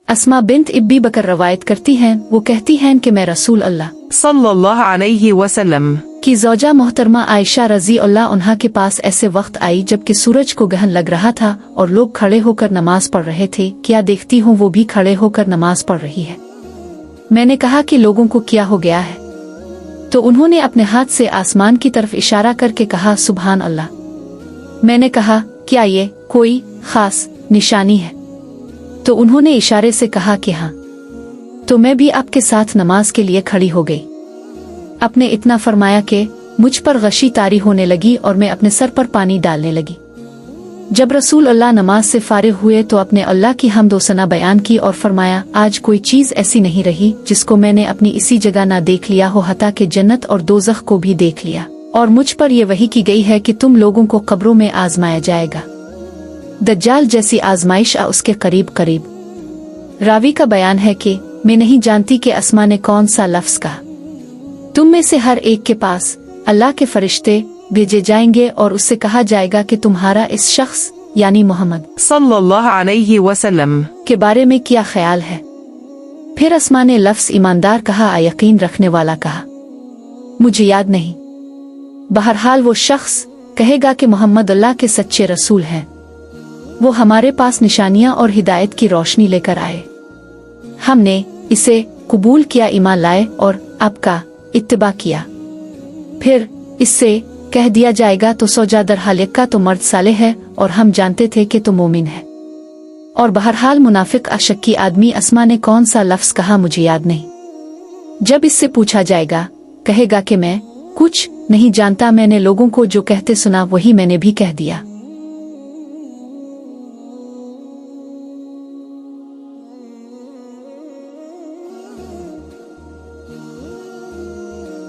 अस्मा bint इब्बी बकर रवायत करती हैं, वो कहती हैं कि मैं रसूल अल्लाह सल्लल्लाहु अलैहि वसल्लम की ज़ौजा मोहतरमा आयशा रज़ी अल्लाह अन्हा के पास ऐसे वक्त आई जबकि सूरज को गहन लग रहा था और लोग खड़े होकर नमाज पढ़ रहे थे। क्या देखती हूँ वो भी खड़े होकर नमाज पढ़ रही है। मैंने कहा कि लोगों को क्या हो गया है, तो उन्होंने अपने हाथ से आसमान की तरफ इशारा करके कहा सुभान अल्लाह। मैंने कहा क्या ये कोई खास निशानी है, तो उन्होंने इशारे से कहा कि हाँ। तो मैं भी आपके साथ नमाज के लिए खड़ी हो गई। आपने इतना फरमाया कि मुझ पर गशी तारी होने लगी और मैं अपने सर पर पानी डालने लगी। जब रसूल अल्लाह नमाज से फारिग हुए तो अपने अल्लाह की हम्द व सना बयान की और फरमाया आज कोई चीज़ ऐसी नहीं रही जिसको मैंने अपनी इसी जगह ना देख लिया हो, हत्ता कि जन्नत और दोज़ख को भी देख लिया। और मुझ पर यह वही की गई है कि तुम लोगों को कब्रों में आजमाया जाएगा। दज्जाल जैसी आजमाइश उसके करीब करीब। रावी का बयान है कि मैं नहीं जानती कि अस्मा ने कौन सा लफ्ज़ कहा। तुम में से हर एक के पास अल्लाह के फरिश्ते भेजे जाएंगे और उससे कहा जाएगा कि तुम्हारा इस शख्स यानी मोहम्मद सल्लल्लाहु अलैहि वसल्लम के बारे में क्या ख्याल है। फिर अस्मा ने लफ्ज़ ईमानदार कहा, यकीन रखने वाला कहा। मुझे याद नहीं। बहरहाल वो शख्स कहेगा कि मोहम्मद अल्लाह के सच्चे रसूल हैं। वो हमारे पास निशानियां और हिदायत की रोशनी लेकर आए। हमने इसे कबूल किया, ईमान लाए और आपका इत्तिबा किया। फिर इससे कह दिया जाएगा तो सौजादर हालिका तो मर्द साले है और हम जानते थे कि तो मोमिन है। और बहरहाल मुनाफिक अशक्की आदमी अस्मा ने कौन सा लफ्ज़ कहा मुझे याद नहीं। जब इससे पूछा जाएगा कहेगा कि मैं कुछ नहीं जानता, मैंने लोगों को जो कहते सुना वही मैंने भी कह दिया।